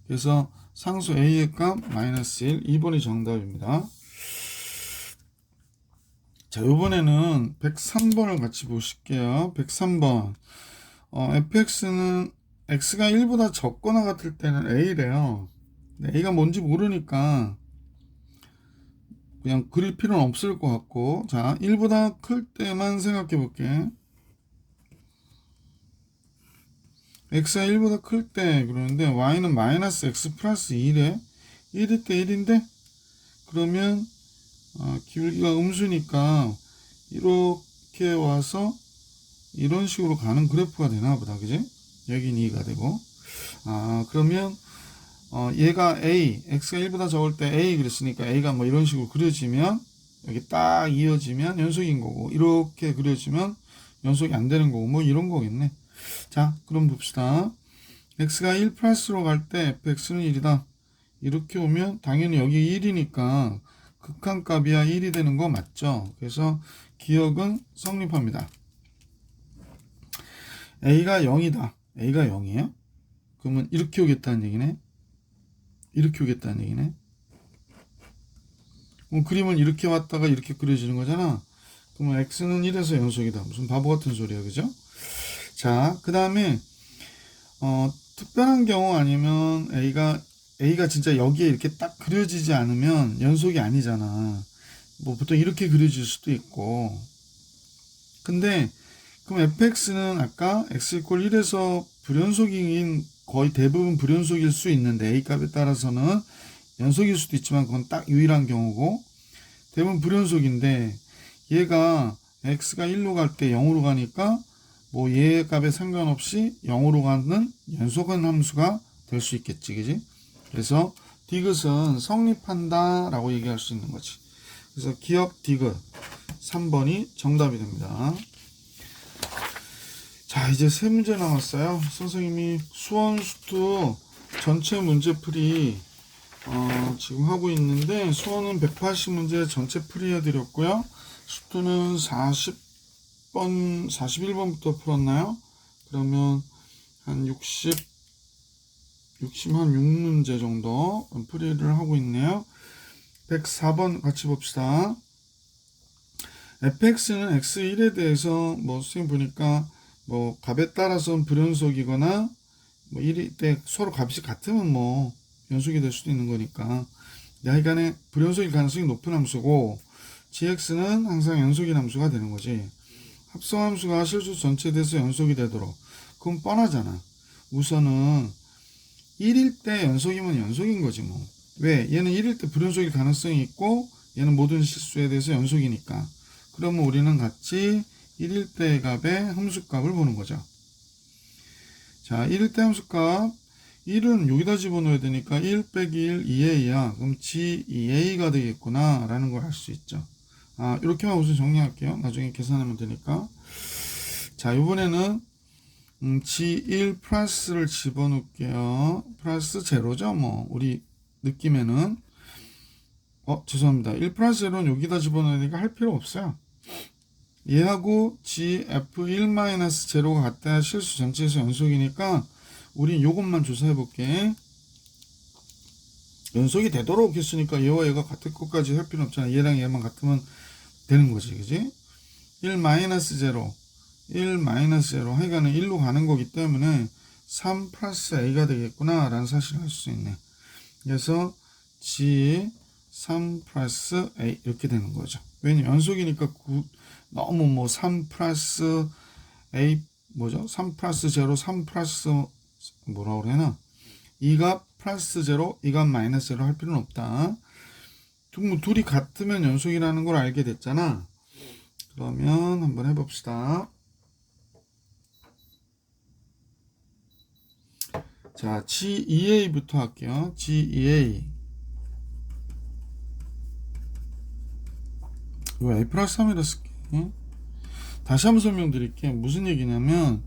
Speaker 1: 그래서 상수 a의 값 마이너스 1, 2번이 정답입니다. 자, 이번에는 103번을 같이 보실게요. 103번. fx는 x가 1보다 적거나 같을 때는 a래요. a가 뭔지 모르니까 그냥 그릴 필요는 없을 것 같고, 자, 1보다 클 때만 생각해 볼게. x가 1보다 클 때 그러는데 y는 마이너스 x 플러스 1에 1일 때 1인데 그러면 기울기가 음수니까 이렇게 와서 이런 식으로 가는 그래프가 되나 보다. 그지? 여긴 2가 되고 그러면 얘가 a, x가 1보다 적을 때 a 그랬으니까 a가 뭐 이런 식으로 그려지면 여기 딱 이어지면 연속인 거고, 이렇게 그려지면 연속이 안 되는 거고, 뭐 이런 거겠네. 자, 그럼 봅시다. x가 1 플러스로 갈 때 fx는 1이다. 이렇게 오면 당연히 여기 1이니까 극한값이야 1이 되는 거 맞죠? 그래서 기억은 성립합니다. a가 0이다. a가 0이에요? 그러면 이렇게 오겠다는 얘기네. 이렇게 오겠다는 얘기네. 그럼 그림은 이렇게 왔다가 이렇게 그려지는 거잖아. 그러면 x는 1에서 연속이다. 무슨 바보 같은 소리야, 그죠? 자, 그 다음에 특별한 경우 아니면 a가 진짜 여기에 이렇게 딱 그려지지 않으면 연속이 아니잖아. 뭐 보통 이렇게 그려질 수도 있고. 근데 그럼 fx는 아까 x 이퀄 1에서 불연속인 거의 대부분 불연속일 수 있는데 a 값에 따라서는 연속일 수도 있지만 그건 딱 유일한 경우고, 대부분 불연속인데 얘가 x가 1로 갈 때 0으로 가니까 뭐 얘 값에 상관없이 0으로 가는 연속한 함수가 될 수 있겠지, 그지? 그래서 디귿은 성립한다 라고 얘기할 수 있는 거지. 그래서 기억 디귿 3번이 정답이 됩니다. 자, 이제 세 문제 남았어요. 선생님이 수원 수투 전체 문제풀이 지금 하고 있는데, 수원은 180문제 전체 풀이 해드렸고요. 수투는 40번, 41번부터 풀었나요? 그러면 한 6문제 정도 풀이를 하고 있네요. 104번 같이 봅시다. fx는 x1에 대해서 선생님 보니까 값에 따라서는 불연속이거나 1일 때 서로 값이 같으면 연속이 될 수도 있는 거니까, 하여간에 불연속일 가능성이 높은 함수고, gx는 항상 연속인 함수가 되는 거지. 합성함수가 실수 전체에 대해서 연속이 되도록, 그건 뻔하잖아. 우선은 1일 때 연속이면 연속인 거지 왜? 얘는 1일 때 불연속일 가능성이 있고, 얘는 모든 실수에 대해서 연속이니까. 그러면 우리는 같이 1일 때 값의 함수값을 보는 거죠. 자, 1일 때 함수값 1은 여기다 집어넣어야 되니까 1 빼기 1 2a야. 그럼 g2a가 되겠구나 라는 걸 알 수 있죠. 이렇게만 우선 정리할게요. 나중에 계산하면 되니까. 자, 이번에는 g1 플러스를 집어넣을게요. 플러스 제로죠. 우리 느낌에는 죄송합니다. 1 플러스 제로는 여기다 집어넣어야 되니까 할 필요 없어요. 얘하고 gf1-0가 같아야 실수 전체에서 연속이니까 우린 요것만 조사해 볼게. 연속이 되도록 했으니까 얘와 얘가 같을 것까지 할 필요 없잖아. 얘랑 얘만 같으면 되는 거지, 그지? 1-0 1-0 하여간은 1로 가는 거기 때문에 3 플러스 a가 되겠구나 라는 사실을 할 수 있네. 그래서 g 3 플러스 a 이렇게 되는 거죠. 왜냐면 연속이니까 너무 3 플러스 a 3 플러스 0 3 플러스 뭐라고 그러나 2가 플러스 0 2가 마이너스 0 할 필요는 없다. 둘이 같으면 연속이라는 걸 알게 됐잖아. 그러면 한번 해봅시다. 자, G2A부터 할게요. G2A. 이거 A 플러스 3이라 쓸게. 다시 한번 설명드릴게요. 무슨 얘기냐면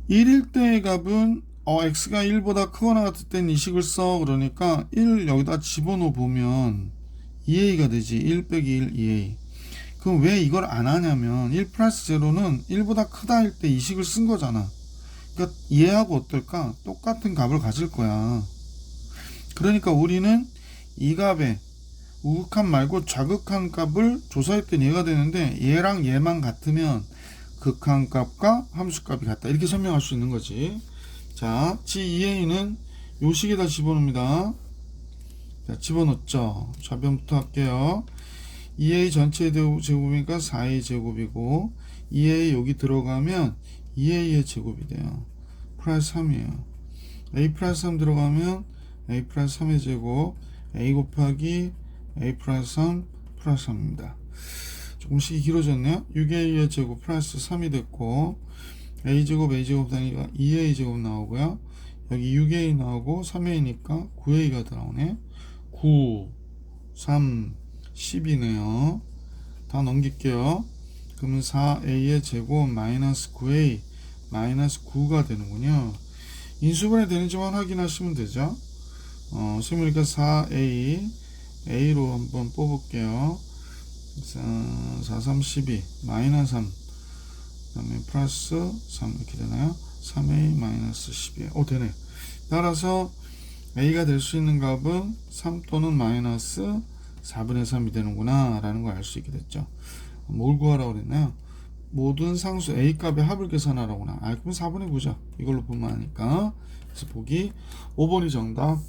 Speaker 1: 1일 때의 값은 x가 1보다 크거나 같을 땐 이 식을 써. 그러니까 1 여기다 집어넣어 보면 2a가 되지. 1 빼기 1 2a. 그럼 왜 이걸 안 하냐면 1 플러스 0는 1보다 크다 할 때 이 식을 쓴 거잖아. 그러니까 얘하고 어떨까? 똑같은 값을 가질 거야. 그러니까 우리는 이 값에 우극한 말고 좌극한 값을 조사했더니 얘가 되는데, 얘랑 얘만 같으면 극한 값과 함수값이 같다. 이렇게 설명할 수 있는 거지. 자, G2A는 요 식에다 집어넣습니다. 자, 집어넣었죠. 좌변부터 할게요. 2A 전체 제곱이니까 4A 제곱이고, 2A 여기 들어가면 2A의 제곱이 돼요. 플러스 3이에요. A 플러스 3 들어가면 A 플러스 3의 제곱, A 곱하기 A 플러스 3 플러스 3입니다. 조금씩 길어졌네요. 6A의 제곱 플러스 3이 됐고, A제곱 A제곱 단위가 2A 제곱 나오고요. 여기 6A 나오고 3A니까 9A가 나오네. 9, 3, 10이네요. 다 넘길게요. 그러면 4A의 제곱 마이너스 9A 마이너스 9가 되는군요. 인수분해 되는지만 확인하시면 되죠. 선생님이니까 4A A로 한번 뽑을게요. 4, 3, 12 마이너스 3 그 다음에 플러스 3 이렇게 되나요? 3A 마이너스 12 되네. 따라서 A가 될 수 있는 값은 3 또는 마이너스 4분의 3이 되는구나 라는 걸 알 수 있게 됐죠. 뭘 구하라고 그랬나요? 모든 상수 A 값의 합을 계산하라구나. 그럼 4분의 9죠. 이걸로 보면 하니까. 그래서 보기 5번이 정답.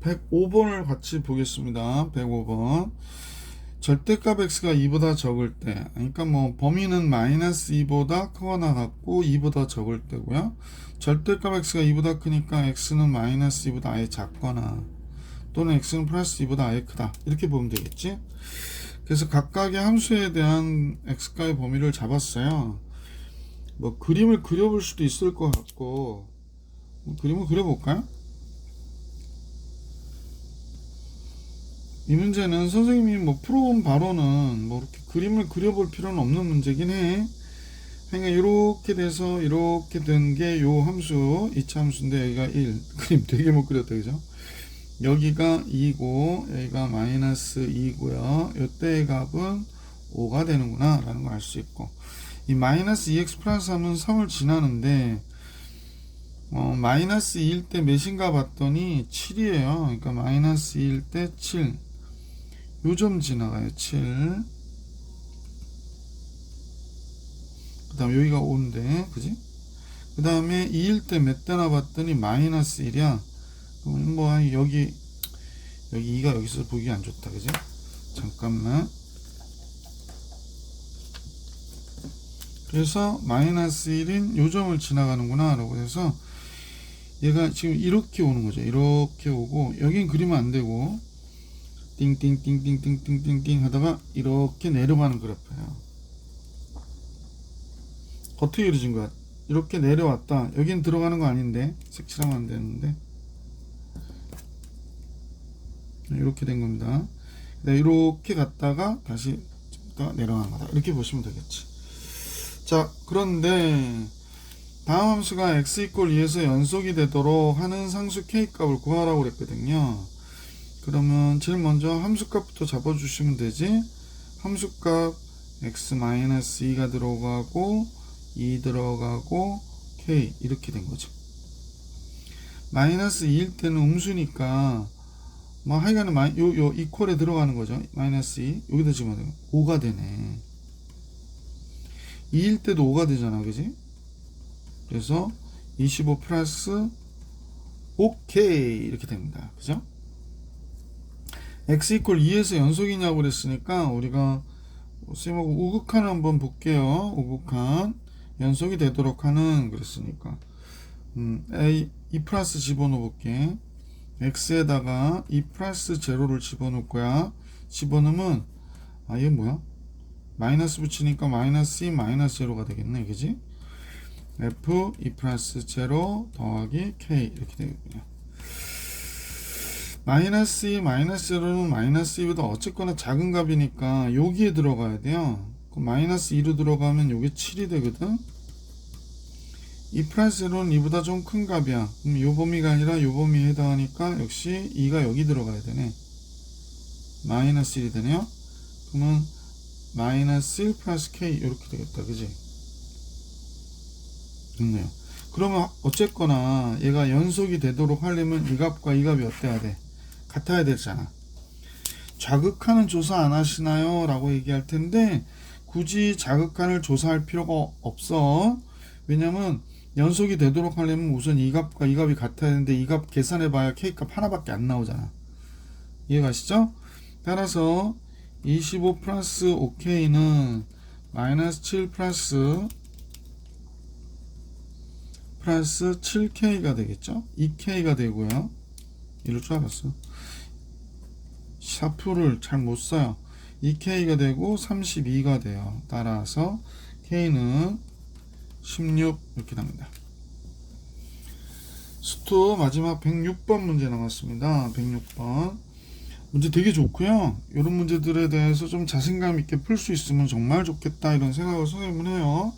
Speaker 1: 105번을 같이 보겠습니다. 105번. 절대값 x가 2보다 적을 때, 그러니까 범위는 마이너스 2보다 크거나 같고 2보다 적을 때고요. 절대값 x가 2보다 크니까 x는 마이너스 2보다 아예 작거나, 또는 x는 플러스 2보다 아예 크다. 이렇게 보면 되겠지. 그래서 각각의 함수에 대한 x가의 범위를 잡았어요. 그림을 그려볼 수도 있을 것 같고, 그림을 그려볼까요? 이 문제는 선생님이 뭐 풀어본 바로는 뭐 이렇게 그림을 그려볼 필요는 없는 문제긴 해. 그러니까 이렇게 돼서 이렇게 된 게 요 함수 2차 함수인데 여기가 1. 그림 되게 못 그렸다 그죠? 여기가 2고 여기가 마이너스 2고요. 요때의 값은 5가 되는구나 라는 걸 알 수 있고, 이 마이너스 2x 플러스 3은 3을 지나는데 마이너스 2일 때 몇인가 봤더니 7이에요. 그러니까 마이너스 2일 때 7, 요점 지나가요. 7. 그 다음에 여기가 5인데 그지? 그 다음에 2일 때 몇 대나 봤더니 마이너스 1이야. 그럼 뭐 여기 2가 여기서 보기 안 좋다 그지? 잠깐만. 그래서 마이너스 1인 요점을 지나가는구나 라고 해서 얘가 지금 이렇게 오는 거죠. 이렇게 오고 여긴 그리면 안 되고 띵띵띵띵띵띵띵띵 하다가 이렇게 내려가는 그래프예요. 어떻게 그려진 거야? 이렇게 내려왔다. 여긴 들어가는 거 아닌데 색칠하면 안 되는데 이렇게 된 겁니다. 이렇게 갔다가 다시 내려가는 거다. 이렇게 보시면 되겠지. 자, 그런데 다음 함수가 x 이퀄 2에서 연속이 되도록 하는 상수 k 값을 구하라고 그랬거든요. 그러면 제일 먼저 함수값부터 잡아주시면 되지. 함수값 x-2가 들어가고 2 들어가고 k 이렇게 된 거죠. 마이너스 2일 때는 음수니까 뭐 하여간에 요 이퀄에 들어가는 거죠. 마이너스 2 여기다 지금 5가 되네. 2일 때도 5가 되잖아 그지? 그래서 25 플러스 오케이 이렇게 됩니다. 그죠? x 이퀄 2에서 연속이냐고 그랬으니까 우리가 쌤하고 우극한을 한번 볼게요. 우극한 연속이 되도록 하는 그랬으니까 a 2 플러스 집어넣어 볼게. x에다가 2 플러스 제로를 집어넣을 거야. 집어넣으면 이게 뭐야? 마이너스 붙이니까 마이너스 2 마이너스 제로가 되겠네 그지? f 2 플러스 제로 더하기 k 이렇게 되겠군요. 마이너스 2 마이너스 제로는 마이너스 2보다 어쨌거나 작은 값이니까 여기에 들어가야 돼요. 그럼 마이너스 2로 들어가면 요게 7이 되거든. 2 플러스 제로는 2보다 좀 큰 값이야. 그럼 요 범위가 아니라 요 범위에 해당하니까 역시 2가 여기 들어가야 되네. 마이너스 1이 되네요. 그러면 마이너스 1 플러스 k 이렇게 되겠다 그지? 좋네요. 그러면 어쨌거나 얘가 연속이 되도록 하려면 이 값과 이 값이 어때야 돼? 같아야 되잖아. 좌극한은 조사 안 하시나요? 라고 얘기할 텐데 굳이 좌극한을 조사할 필요가 없어. 왜냐면 연속이 되도록 하려면 우선 이 값과 이 값이 같아야 되는데 이 값 계산해 봐야 k 값 하나밖에 안 나오잖아. 이해가시죠? 따라서 25 플러스 5k는 마이너스 7 플러스 7k가 되겠죠? 2k가 되고요. 이럴 줄 알았어. 샤프를 잘 못 써요. 2k가 되고 32가 돼요. 따라서 k는 16 이렇게 납니다. 수투 마지막 106번 문제 남았습니다. 106번 문제 되게 좋고요. 이런 문제들에 대해서 좀 자신감 있게 풀 수 있으면 정말 좋겠다 이런 생각을 선생님은 해요.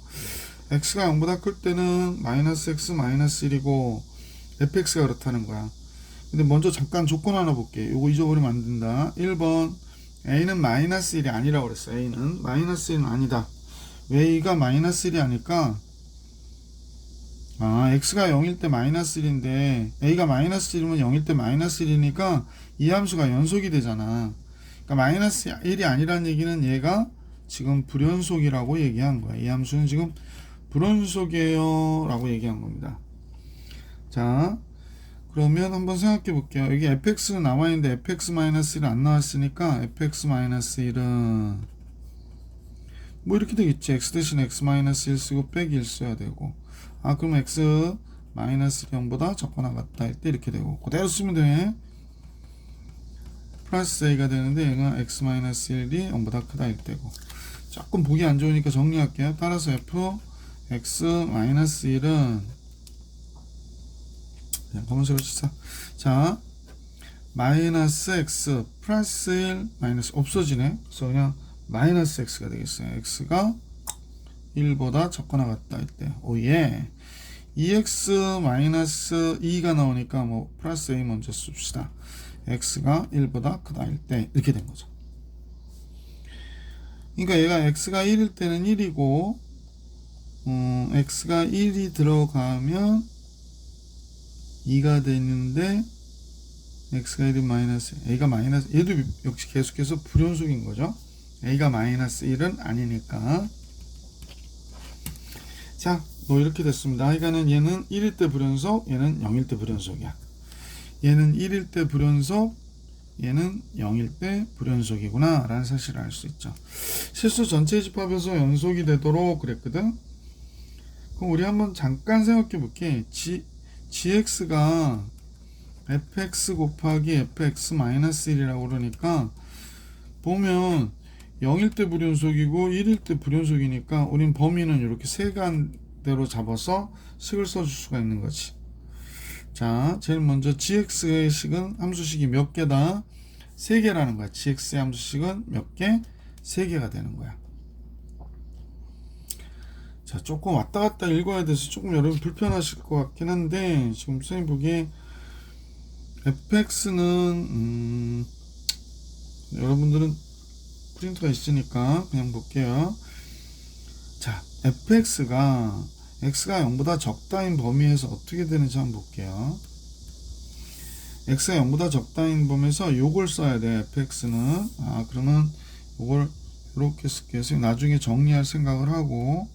Speaker 1: x가 0보다 클 때는 마이너스 x 마이너스 1이고 fx가 그렇다는 거야. 근데 먼저 잠깐 조건 하나 볼게. 요거 잊어버리면 안 된다. 1번 a는 마이너스 1이 아니라고 그랬어. a는 마이너스 1은 아니다. 왜 a가 마이너스 1이 아닐까? x가 0일 때 마이너스 1인데 a가 마이너스 1이면 0일 때 마이너스 1이니까 이 함수가 연속이 되잖아. 그러니까 마이너스 1이 아니란 얘기는 얘가 지금 불연속이라고 얘기한 거야. 이 함수는 지금 불연속이에요 라고 얘기한 겁니다. 자, 그러면 한번 생각해 볼게요. 여기 fx는 남아있는데 fx-1은 안 나왔으니까 fx-1은 뭐 이렇게 되겠지. x 대신 x-1 쓰고 빼기 1 써야 되고, 그럼 x-0보다 적거나 같다 할 때 이렇게 되고, 그대로 쓰면 돼. 플러스 a가 되는데 얘가 x-1이 0보다 크다 일 때고. 조금 보기 안 좋으니까 정리할게요. 따라서 f x-1은 그냥 검은색으로 치자. 자, 마이너스 x 플러스 1 마이너스 없어지네. 그래서 그냥 마이너스 x가 되겠어요. x가 1보다 적거나 같다 할 때. 오예. 2x 마이너스 2가 나오니까 뭐 플러스 a 먼저 씁시다. x가 1보다 크다 할 때 이렇게 된 거죠. 그러니까 얘가 x가 1일 때는 1이고 x가 1이 들어가면 2가 되는데 x가 1이 마이너스 a가 마이너스 얘도 역시 계속해서 불연속인 거죠. a가 마이너스 1은 아니니까. 자, 뭐 이렇게 됐습니다. 하여간은 얘는 1일 때 불연속, 얘는 0일 때 불연속이야. 얘는 1일 때 불연속, 얘는 0일 때 불연속이구나 라는 사실을 알 수 있죠. 실수 전체 집합에서 연속이 되도록 그랬거든. 그럼 우리 한번 잠깐 생각해 볼게. gx가 fx 곱하기 fx-1이라고 그러니까 보면 0일 때 불연속이고 1일 때 불연속이니까 우린 범위는 이렇게 세간대로 잡아서 식을 써줄 수가 있는 거지. 자, 제일 먼저 gx의 식은 함수식이 몇 개다? 3개라는 거야. gx의 함수식은 몇 개? 3개가 되는 거야. 자, 조금 왔다 갔다 읽어야 돼서 조금 여러분 불편하실 것 같긴 한데 지금 선생님 보기에 fx는 여러분들은 프린트가 있으니까 그냥 볼게요. 자, fx가 x가 0보다 적다인 범위에서 어떻게 되는지 한번 볼게요. x가 0보다 적다인 범위에서 요걸 써야 돼. fx는 그러면 요걸 이렇게 쓸게요. 나중에 정리할 생각을 하고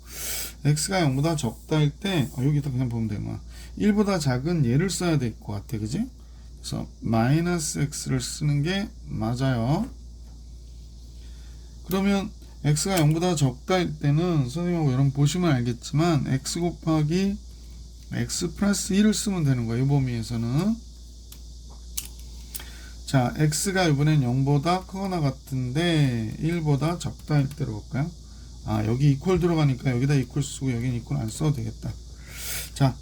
Speaker 1: x가 0보다 적다일 때 여기다 그냥 보면 되는 거야. 1보다 작은 얘를 써야 될 것 같아. 그지? 그래서 마이너스 x를 쓰는 게 맞아요. 그러면 x가 0보다 적다일 때는 선생님하고 여러분 보시면 알겠지만 x 곱하기 x 플러스 1을 쓰면 되는 거예요. 이 범위에서는. 자, x가 이번엔 0보다 크거나 같은데 1보다 적다일 때로 볼까요? 여기 이퀄 들어가니까 여기다 이퀄 쓰고 여기는 이퀄 안 써도 되겠다. 자,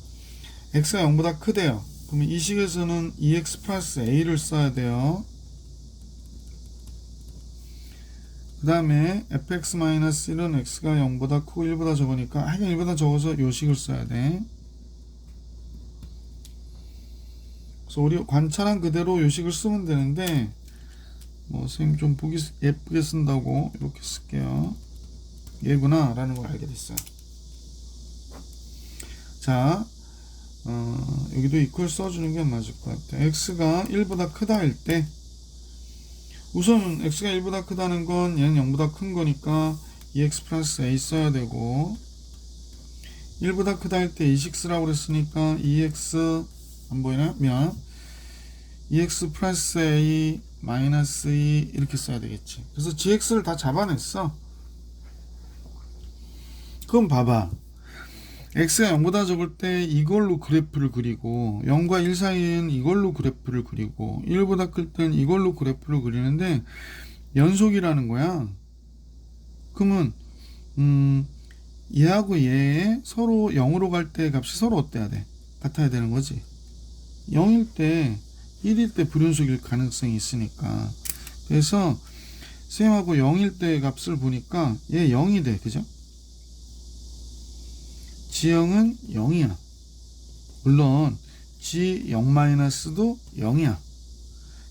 Speaker 1: x가 0보다 크대요. 그러면 이 식에서는 2x 플러스 a를 써야 돼요. 그 다음에 fx-1은 x가 0보다 크고 1보다 적으니까 하여간 1보다 적어서 요 식을 써야 돼. 그래서 우리 관찰한 그대로 요 식을 쓰면 되는데 뭐 선생님 좀 보기 예쁘게 쓴다고 이렇게 쓸게요. 얘구나 라는 걸 알게 됐어요. 자, 여기도 이퀄 써주는 게 맞을 것 같아. x가 1보다 크다 할 때 우선 x가 1보다 크다는 건 얘는 0보다 큰 거니까 2x 플러스 a 써야 되고 1보다 크다 할 때 2식 쓰라고 그랬으니까 2x 안 보이나면 2x 플러스 a 마이너스 2 이렇게 써야 되겠지. 그래서 gx를 다 잡아냈어. 그럼 봐봐. x가 0보다 적을 때 이걸로 그래프를 그리고 0과 1 사이엔 이걸로 그래프를 그리고 1보다 클 땐 이걸로 그래프를 그리는데 연속이라는 거야. 그러면 얘하고 얘 서로 0으로 갈 때 값이 서로 어때야 돼? 같아야 되는 거지. 0일 때 1일 때 불연속일 가능성이 있으니까. 그래서 쌤하고 0일 때 값을 보니까 얘 0이 돼. 그죠? G형은 0이야. 물론 G0-도 0이야.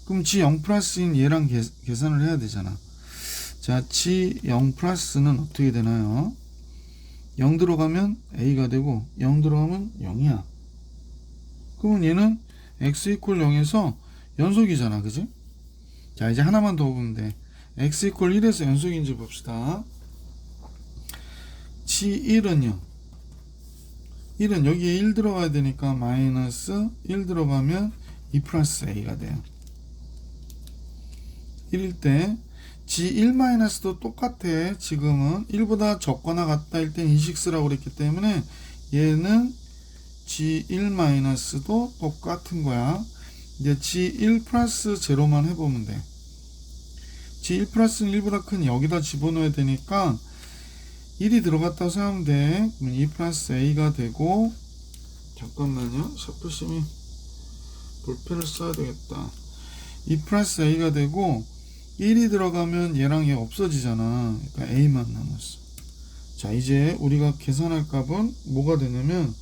Speaker 1: 그럼 G0 플러스인 얘랑 계산을 해야 되잖아. 자, G0 플러스는 어떻게 되나요? 0 들어가면 A가 되고 0 들어가면 0이야. 그러면 얘는 X 이퀄 0에서 연속이잖아. 그지? 자, 이제 하나만 더 보면 돼. X 이퀄 1에서 연속인지 봅시다. G1은요. 1은 여기에 1 들어가야 되니까 마이너스 1 들어가면 2 플러스 a가 돼요. 1일 때 G1-도 똑같아. 지금은 1보다 적거나 같다 일 땐 이식 쓰라고 그랬기 때문에 얘는 G1-도 똑같은 거야. 이제 G1 플러스 제로만 해보면 돼. G1 플러스는 1보다 큰 여기다 집어넣어야 되니까 1이 들어갔다고 생각하면 돼. 그러면 2 플러스 a가 되고, 잠깐만요. 샤프심이 볼펜을 써야 되겠다. 2 플러스 a가 되고 1이 들어가면 얘랑 얘 없어지잖아. 그러니까 a만 남았어. 자, 이제 우리가 계산할 값은 뭐가 되냐면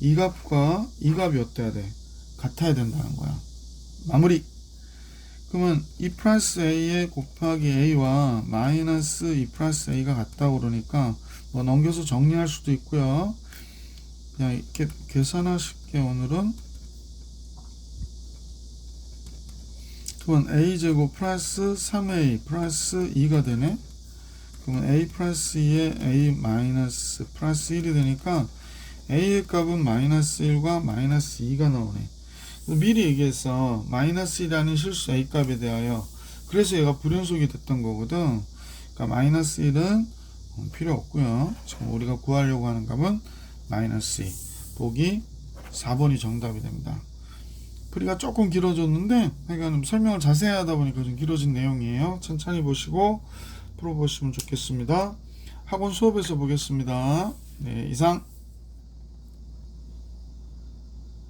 Speaker 1: 이 값과 이 값이 어때야 돼? 같아야 된다는 거야. 마무리. 그러면 2 플러스 a에 곱하기 a와 마이너스 2 플러스 a가 같다고 그러니까 뭐 넘겨서 정리할 수도 있고요. 그냥 이렇게 계산하실게 오늘은. 그러면 a제곱 플러스 3a 플러스 2가 되네. 그러면 a 플러스 2에 a 마이너스 플러스 1이 되니까 a의 값은 마이너스 1과 마이너스 2가 나오네. 미리 얘기했어. 마이너스 1이라는 실수 a 값에 대하여. 그래서 얘가 불연속이 됐던 거거든. 그러니까 마이너스 1은 필요 없고요. 지금 우리가 구하려고 하는 값은 마이너스 2. 보기 4번이 정답이 됩니다. 풀이가 조금 길어졌는데 그러니까 설명을 자세히 하다 보니까 좀 길어진 내용이에요. 천천히 보시고 풀어보시면 좋겠습니다. 학원 수업에서 보겠습니다. 네, 이상.